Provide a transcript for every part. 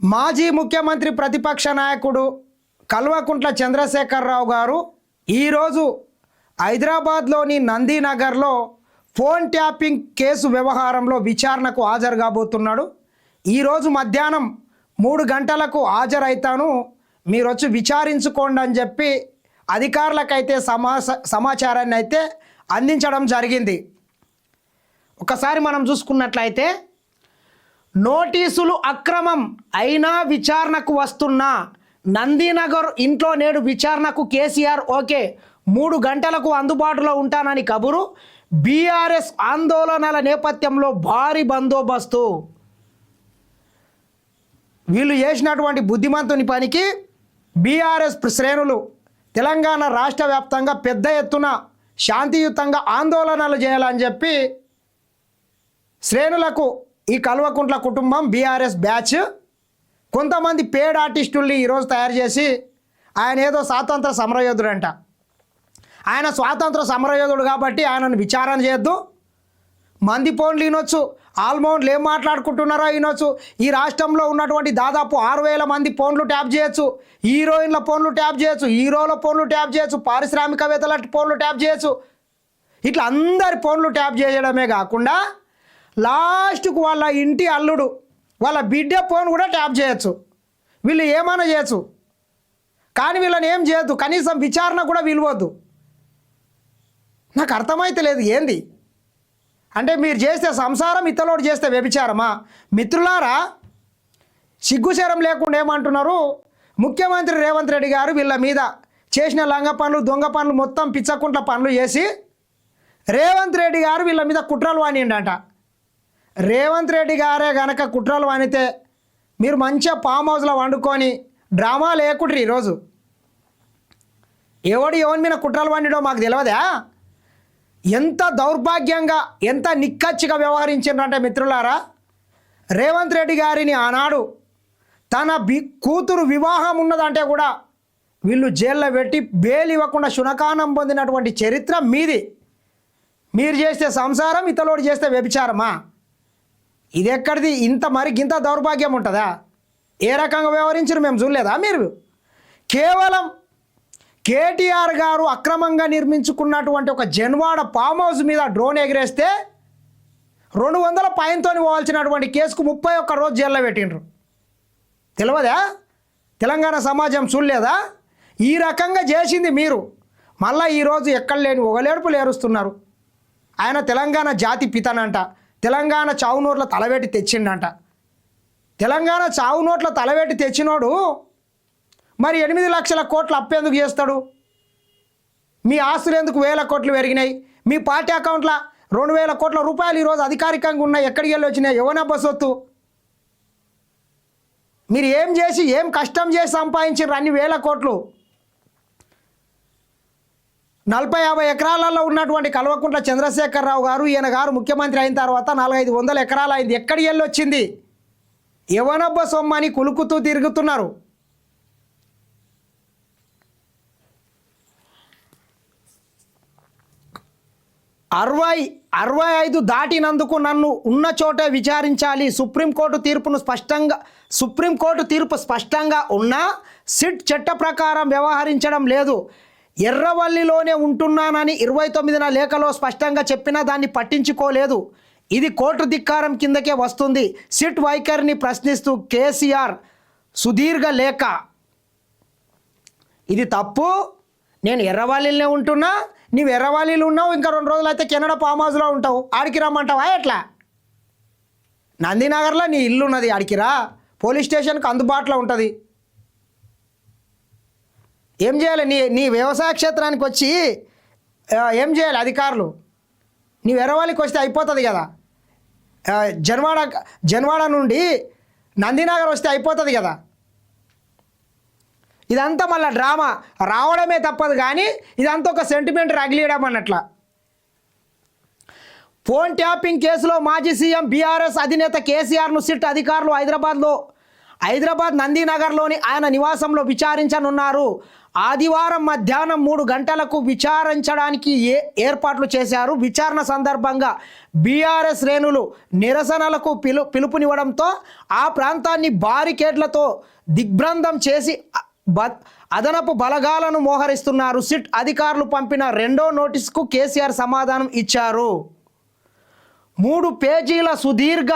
మాజీ ముఖ్యమంత్రి ప్రతిపక్ష నాయకుడు కల్వకుంట్ల చంద్రశేఖరరావు గారు ఈరోజు హైదరాబాద్లోని నందీనగర్లో ఫోన్ ట్యాపింగ్ కేసు వ్యవహారంలో విచారణకు హాజరు కాబోతున్నాడు. ఈరోజు మధ్యాహ్నం 3 గంటలకు హాజరైతాను, మీరు వచ్చి విచారించుకోండి అని చెప్పి అధికారులకైతే సమాచారాన్ని అయితే అందించడం జరిగింది. ఒకసారి మనం చూసుకున్నట్లయితే నోటీసులు అక్రమం అయినా విచారణకు వస్తున్నా నందీనగర్ ఇంట్లో నేడు విచారణకు కేసీఆర్ ఓకే, 3 గంటలకు అందుబాటులో ఉంటానని కబురు. బీఆర్ఎస్ ఆందోళనల నేపథ్యంలో భారీ బందోబస్తు. వీళ్ళు చేసినటువంటి బుద్ధిమంతుని పనికి బీఆర్ఎస్ శ్రేణులు తెలంగాణ రాష్ట్ర వ్యాప్తంగా పెద్ద ఎత్తున శాంతియుతంగా ఆందోళనలు చేయాలని చెప్పి శ్రేణులకు ఈ కల్వకుంట్ల కుటుంబం బీఆర్ఎస్ బ్యాచ్ కొంతమంది పేడ్ ఆర్టిస్టుల్ని ఈరోజు తయారు చేసి ఆయన ఏదో స్వాతంత్ర సమరయోధుడు అంట. ఆయన స్వాతంత్ర సమరయోధుడు కాబట్టి ఆయనను విచారణ చేయొద్దు, మంది ఫోన్లు వినొచ్చు, ఆల్మౌండ్లు ఏం మాట్లాడుకుంటున్నారో వినొచ్చు. ఈ రాష్ట్రంలో ఉన్నటువంటి దాదాపు 6,000 మంది ఫోన్లు ట్యాప్ చేయొచ్చు, హీరోయిన్ల ఫోన్లు ట్యాప్ చేయొచ్చు, హీరోల ఫోన్లు ట్యాప్ చేయొచ్చు, పారిశ్రామికవేత్తల ఫోన్లు ట్యాప్ చేయొచ్చు. ఇట్లా అందరి ఫోన్లు ట్యాప్ చేయడమే కాకుండా లాస్ట్కు వాళ్ళ ఇంటి అల్లుడు వాళ్ళ బిడ్డ ఫోన్ కూడా ట్యాప్ చేయొచ్చు. వీళ్ళు ఏమైనా చేయొచ్చు, కానీ వీళ్ళని ఏం చేయొద్దు, కనీసం విచారణ కూడా విలువద్దు. నాకు అర్థమైతే లేదు ఏంది అంటే, మీరు చేస్తే సంసారం, ఇతరులోడు చేస్తే వ్యభిచారమా? మిత్రులారా, సిగ్గుశరం లేకుండా ఏమంటున్నారు, ముఖ్యమంత్రి రేవంత్ రెడ్డి గారు వీళ్ళ మీద చేసిన లంగ పనులు, దొంగ పనులు, మొత్తం పిచ్చకుంట్ల పనులు చేసి రేవంత్ రెడ్డి గారు వీళ్ళ మీద కుట్రలు వానిండట. రేవంత్ రెడ్డి గారే గనక కుట్రలు వానితే మీరు మంచిగా ఫామ్ హౌస్లో వండుకొని డ్రామా లేకుండ్రి. ఈరోజు ఎవడి మీద కుట్రలు వండిడో మాకు తెలియదా? ఎంత దౌర్భాగ్యంగా, ఎంత నిక్కచ్చిగా వ్యవహరించారంటే మిత్రులారా, రేవంత్ రెడ్డి గారిని ఆనాడు తన కూతురు వివాహం ఉన్నదంటే కూడా వీళ్ళు జైల్లో పెట్టి బెయిల్ ఇవ్వకుండా శునకానం పొందినటువంటి చరిత్ర మీది. మీరు చేస్తే సంసారం, ఇతరులోడు చేస్తే వ్యభిచారమా? ఇది ఎక్కడిది? ఇంత దౌర్భాగ్యం ఉంటుందా? ఏ రకంగా వ్యవహరించారు మేము చూడలేదా? మీరు కేవలం కేటీఆర్ గారు అక్రమంగా నిర్మించుకున్నటువంటి ఒక జన్వాడ ఫామ్ హౌస్ మీద డ్రోన్ ఎగిరేస్తే 200 పైనతో పోవాల్సినటువంటి కేసుకు 31 రోజు జైల్లో పెట్టిండ్రు. తెలియదా? తెలంగాణ సమాజం చూడలేదా? ఈ రకంగా చేసింది మీరు. మళ్ళీ ఈరోజు ఎక్కడ లేని ఒగలేడుపులు ఏరుస్తున్నారు. ఆయన తెలంగాణ జాతి పితనంట, తెలంగాణ చావు నోట్ల తలవేటి తెచ్చిండంట. తెలంగాణ చావు నోట్ల తలవేటి తెచ్చినోడు మరి 8 లక్షల కోట్లు అప్పెందుకు చేస్తాడు? మీ ఆస్తులు ఎందుకు 1000 కోట్లు పెరిగినాయి? మీ పార్టీ అకౌంట్లో 2,000 కోట్ల రూపాయలు ఈరోజు అధికారికంగా ఉన్నాయి. ఎక్కడికి వెళ్ళి వచ్చినాయి? ఎవనబ్బ సొత్తు? మీరు ఏం చేసి, ఏం కష్టం చేసి సంపాదించారు అన్ని 1000 కోట్లు? 40-50 ఎకరాలలో ఉన్నటువంటి కల్వకుంట్ల చంద్రశేఖరరావు గారు, ఈయన గారు ముఖ్యమంత్రి అయిన తర్వాత 400-500 ఎకరాలు అయింది. ఎక్కడికి వెళ్ళి వచ్చింది? ఎవనబ్బ సొమ్మని కులుకుతూ తిరుగుతున్నారు. 65 దాటినందుకు నన్ను ఉన్న చోటే విచారించాలి. సుప్రీంకోర్టు తీర్పు స్పష్టంగా ఉన్నా సిట్ చట్ట ప్రకారం వ్యవహరించడం లేదు. ఎర్రవల్లిలోనే ఉంటున్నానని 29న లేఖలో స్పష్టంగా చెప్పినా దాన్ని పట్టించుకోలేదు. ఇది కోర్టు ధిక్కారం కిందకే వస్తుంది. సిట్ వైఖరిని ప్రశ్నిస్తూ కేసీఆర్ సుదీర్ఘ లేఖ. ఇది తప్పు. నేను ఎర్రవల్లిలోనే ఉంటున్నా, నీవు ఎర్రవల్లిలో ఉన్నావు, ఇంకా 2 రోజులు అయితే కెనడా ఫామ్ హౌస్లో ఉంటావు, ఆడికి రమ్మంటావా? ఎట్లా? నందీనగర్లో నీ ఇల్లు ఉన్నది, ఆడికి రా, పోలీస్ స్టేషన్కి అందుబాటులో ఉంటుంది. ఏం చేయాలి? నీ వ్యవసాయ క్షేత్రానికి వచ్చి ఏం చేయాలి అధికారులు? నీ ఎర్రవల్లికి వస్తే అయిపోతుంది కదా. జన్వాడ నుండి నందీనగర్ వస్తే అయిపోతుంది కదా. ఇదంతా మళ్ళీ డ్రామా రావడమే తప్పదు, కానీ ఇదంతా ఒక సెంటిమెంట్ రగిలియడం అన్నట్ల. ఫోన్ ట్యాపింగ్ కేసులో మాజీ సీఎం బీఆర్ఎస్ అధినేత కేసీఆర్ను సిట్ అధికారులు హైదరాబాద్ నందీనగర్లోని ఆయన నివాసంలో విచారించనున్నారు. ఆదివారం మధ్యాహ్నం 3 గంటలకు విచారించడానికి ఏర్పాట్లు చేశారు. విచారణ సందర్భంగా బీఆర్ఎస్ శ్రేణులు నిరసనలకు పిలుపునివ్వడంతో ఆ ప్రాంతాన్ని బారికేడ్లతో దిగ్భ్రాంతం చేసి అదనపు బలగాలను మోహరిస్తున్నారు. సిట్ అధికారులు పంపిన రెండో నోటీసుకు కేసీఆర్ సమాధానం ఇచ్చారు. 3 పేజీల సుదీర్ఘ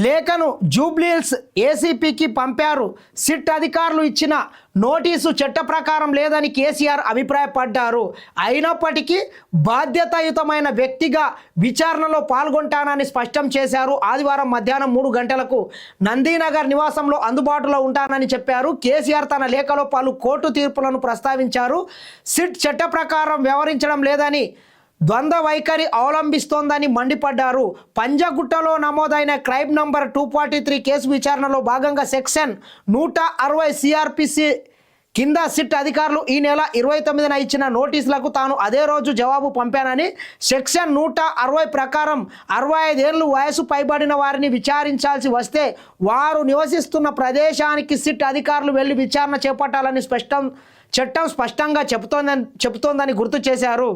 లేఖను జూబ్లీహిల్స్ ఏసీపీకి పంపారు. సిట్ అధికారులు ఇచ్చిన నోటీసు చట్ట ప్రకారం లేదని కేసీఆర్ అభిప్రాయపడ్డారు. అయినప్పటికీ బాధ్యతాయుతమైన వ్యక్తిగా విచారణలో పాల్గొంటానని స్పష్టం చేశారు. ఆదివారం మధ్యాహ్నం 3 గంటలకు నందీనగర్ నివాసంలో అందుబాటులో ఉంటానని చెప్పారు. కేసీఆర్ తన లేఖలో పలు కోర్టు తీర్పులను ప్రస్తావించారు. సిట్ చట్ట ప్రకారం వ్యవహరించడం లేదని ద్వంద్వ వైఖరి అవలంబిస్తోందని మండిపడ్డారు. పంజగుట్టలో నమోదైన క్రైమ్ నంబర్ 243 కేసు విచారణలో భాగంగా సెక్షన్ 160 సిఆర్పిసి కింద సిట్ అధికారులు ఈ నెల 29న ఇచ్చిన నోటీసులకు తాను అదే రోజు జవాబు పంపానని, సెక్షన్ 160 ప్రకారం 65 ఏళ్లు వయసు పైబడిన వారిని విచారించాల్సి వస్తే వారు నివసిస్తున్న ప్రదేశానికి సిట్ అధికారులు వెళ్లి విచారణ చేపట్టాలని చట్టం స్పష్టంగా చెబుతోందని గుర్తు చేశారు.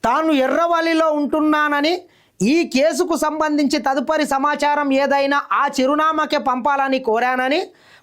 తాను ఎర్రవల్లిలో ఉంటున్నానని, ఈ కేసుకు సంబంధించి తదుపరి సమాచారం ఏదైనా ఆ చిరునామాకే పంపాలని కోరానని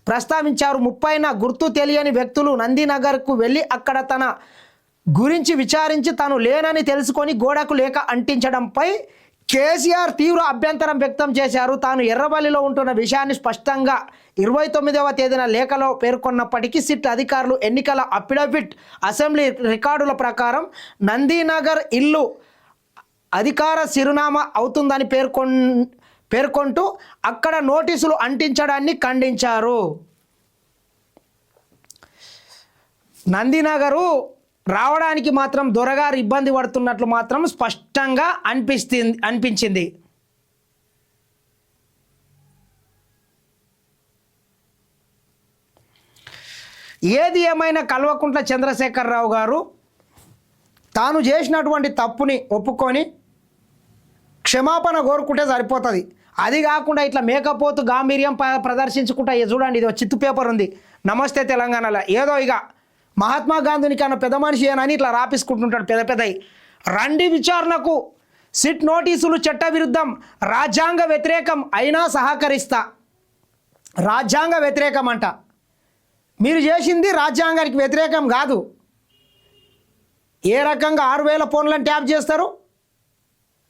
ప్రస్తావించారు. 30న గుర్తు తెలియని వ్యక్తులు నందీనగర్కు వెళ్ళి అక్కడ తన గురించి విచారించి తాను లేనని తెలుసుకొని గోడకు లేఖ అంటించడంపై కేసీఆర్ తీవ్ర అభ్యంతరం వ్యక్తం చేశారు. తాను ఎర్రవల్లిలో ఉంటున్న విషయాన్ని స్పష్టంగా 29వ తేదీన లేఖలో పేర్కొన్నప్పటికీ సిట్ అధికారులు ఎన్నికల అఫిడవిట్, అసెంబ్లీ రికార్డుల ప్రకారం నందీనగర్ ఇల్లు అధికార చిరునామా అవుతుందని పేర్కొంటూ అక్కడ నోటీసులు అంటించడాన్ని ఖండించారు. నందీనగరు రావడానికి మాత్రం దొరగారు ఇబ్బంది పడుతున్నట్లు మాత్రం స్పష్టంగా అనిపించింది. ఏది ఏమైనా కల్వకుంట్ల చంద్రశేఖరరావు గారు తాను చేసినటువంటి తప్పుని ఒప్పుకొని క్షమాపణ కోరుకుంటే సరిపోతుంది. అది కాకుండా ఇట్లా మేకపోతు గాంభీర్యం ప్రదర్శించుకుంటా చూడండి, ఇది చిత్తు పేపర్ ఉంది నమస్తే తెలంగాణలో, ఏదో ఇక మహాత్మా గాంధీని కన్నా పెద్ద మనిషి అని ఇట్లా రాపిసుకుంటుంటాడు పెద్దయి. రండి విచారణకు, సిట్ నోటీసులు చట్టవిరుద్ధం, రాజ్యాంగ వ్యతిరేకం అయినా సహకరిస్తా. రాజ్యాంగ వ్యతిరేకం అంట. మీరు చేసింది రాజ్యాంగానికి వ్యతిరేకం కాదు. ఏ రకంగా 6000 ఫోన్లను ట్యాప్ చేస్తారు?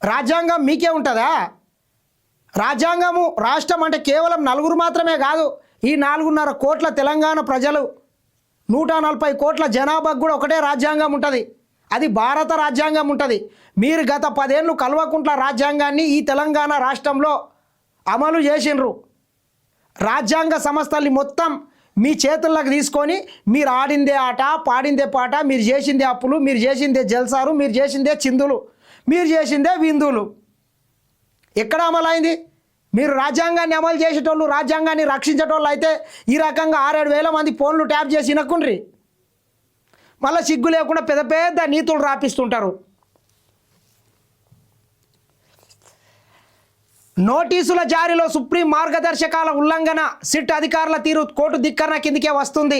రాజ్యాంగం మీకే ఉంటుందా? రాజ్యాంగము రాష్ట్రం అంటే కేవలం 4 మాత్రమే కాదు, ఈ 4.5 కోట్ల తెలంగాణ ప్రజలు, 140 కోట్ల జనాభాకు కూడా ఒకటే రాజ్యాంగం ఉంటుంది. అది భారత రాజ్యాంగం ఉంటుంది. మీరు గత 10 ఏళ్ళు కల్వకుంట్ల రాజ్యాంగాన్ని ఈ తెలంగాణ రాష్ట్రంలో అమలు చేసిండ్రు. రాజ్యాంగ సంస్థల్ని మొత్తం మీ చేతుల్లోకి తీసుకొని మీరు ఆడిందే ఆట, పాడిందే పాట, మీరు చేసిందే అప్పులు, మీరు చేసిందే జల్సారు, మీరు చేసిందే చిందులు, మీరు చేసిందే విందులు. ఎక్కడ అమలైంది? మీరు రాజ్యాంగాన్ని అమలు చేసేటోళ్ళు, రాజ్యాంగాన్ని రక్షించేటోళ్ళు అయితే ఈ రకంగా 6-7 వేల మంది ఫోన్లు ట్యాప్ చేసి వినక్కుండ్రి. మళ్ళీ సిగ్గు లేకుండా పెద్ద పెద్ద నీతులు రాపిస్తుంటారు. నోటీసుల జారీలో సుప్రీం మార్గదర్శకాల ఉల్లంఘన, సిట్ అధికారుల తీరు కోర్టు ధిక్కరణ కిందకే వస్తుంది.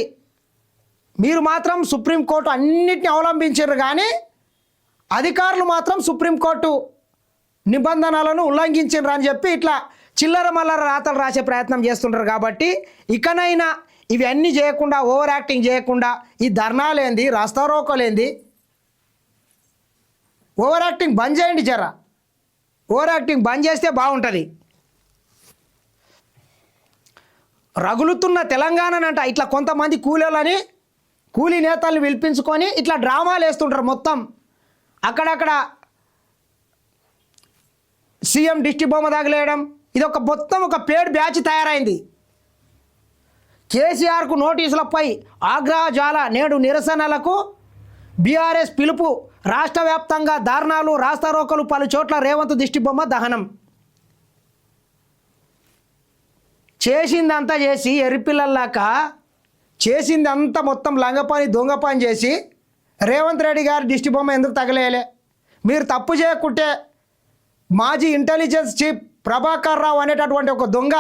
మీరు మాత్రం సుప్రీంకోర్టు అన్నిటిని అవలంబించారు, కానీ అధికారులు మాత్రం సుప్రీంకోర్టు నిబంధనలను ఉల్లంఘించారు అని చెప్పి ఇట్లా చిల్లర మల్లర రాతలు రాసే ప్రయత్నం చేస్తుంటారు. కాబట్టి ఇకనైనా ఇవన్నీ చేయకుండా, ఓవర్ యాక్టింగ్ చేయకుండా, ఈ ధర్నాలేంది, రాస్తారోకోలేంది, ఓవర్ యాక్టింగ్ బంద్ చేయండి. జరా ఓవర్ యాక్టింగ్ బంద్ చేస్తే బాగుంటుంది. రగులుతున్న తెలంగాణనంట ఇట్లా కొంతమంది కూలీ నేతల్ని పిలిపించుకొని ఇట్లా డ్రామాలు వేస్తుంటారు. మొత్తం అక్కడక్కడ సీఎం దిష్టి బొమ్మ తగిలేయడం, ఇది మొత్తం ఒక పేడ్ బ్యాచ్ తయారైంది. కేసీఆర్కు నోటీసులపై ఆగ్రహజాల, నేడు నిరసనలకు బీఆర్ఎస్ పిలుపు, రాష్ట్ర వ్యాప్తంగా ధర్నాలు, రాస్తారోకలు, పలు చోట్ల రేవంత్ దిష్టిబొమ్మ దహనం. చేసిందంతా చేసి ఎర్రిపిల్లల్లాక చేసిందంతా మొత్తం లంగపని దొంగ పని చేసి రేవంత్ రెడ్డి గారి దిష్టిబొమ్మ ఎందుకు తగలేయలే? మీరు తప్పు చేయకుంటే మాజీ ఇంటెలిజెన్స్ చీఫ్ ప్రభాకర్ రావు అనేటటువంటి ఒక దొంగ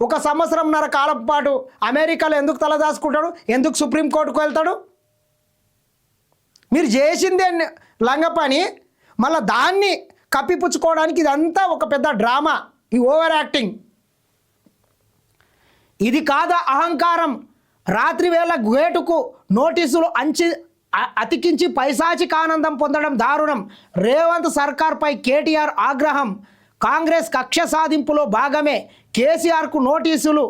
1 సంవత్సరంన్నర కాలం పాటు అమెరికాలో ఎందుకు తలదాచుకుంటాడు? ఎందుకు సుప్రీంకోర్టుకు వెళ్తాడు? మీరు చేసిందే లంగ పని, మళ్ళీ దాన్ని కప్పిపుచ్చుకోవడానికి ఇదంతా ఒక పెద్ద డ్రామా, ఈ ఓవర్ యాక్టింగ్. ఇది కాదా అహంకారం? రాత్రి వేళ గేటుకు నోటీసులు అతికించి పైశాచిక ఆనందం పొందడం దారుణం. రేవంత్ సర్కార్పై కేటీఆర్ ఆగ్రహం. కాంగ్రెస్ కక్ష సాధింపులో భాగమే కేసీఆర్కు నోటీసులు.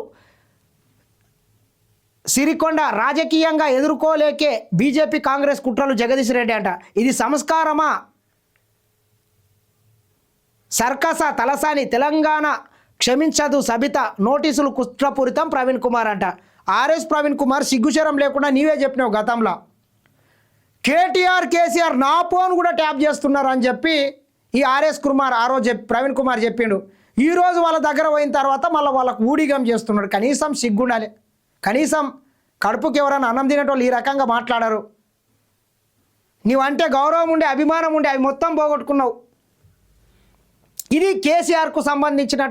సిరికొండ రాజకీయంగా ఎదుర్కోలేకే బీజేపీ కాంగ్రెస్ కుట్రలు. జగదీష్ రెడ్డి అంట. ఇది సంస్కారమా? సర్కసా? తలసాని తెలంగాణ క్షమించదు సబిత. నోటీసులు కుట్రపూరితం. ప్రవీణ్ కుమార్ అంట. ఆర్ఎస్ ప్రవీణ్ కుమార్ సిగ్గుచరం లేకుండా నీవే చెప్పినావు గతంలో. కేటీఆర్ నా ఫోన్ కూడా ట్యాప్ చేస్తున్నారు అని చెప్పి ఈ ఆర్ఎస్ కుమార్ ఆ రోజు ప్రవీణ్ కుమార్ చెప్పిండు. ఈరోజు వాళ్ళ దగ్గర పోయిన తర్వాత మళ్ళీ వాళ్ళకు ఊడిగం చేస్తున్నాడు. కనీసం సిగ్గుండాలి. కనీసం కడుపుకి ఎవరైనా అన్నం తినేటోళ్ళు ఈ రకంగా మాట్లాడారు. నీవంటే గౌరవం ఉండే, అభిమానం ఉండే, అవి మొత్తం పోగొట్టుకున్నావు. ఇది కేసీఆర్కు సంబంధించిన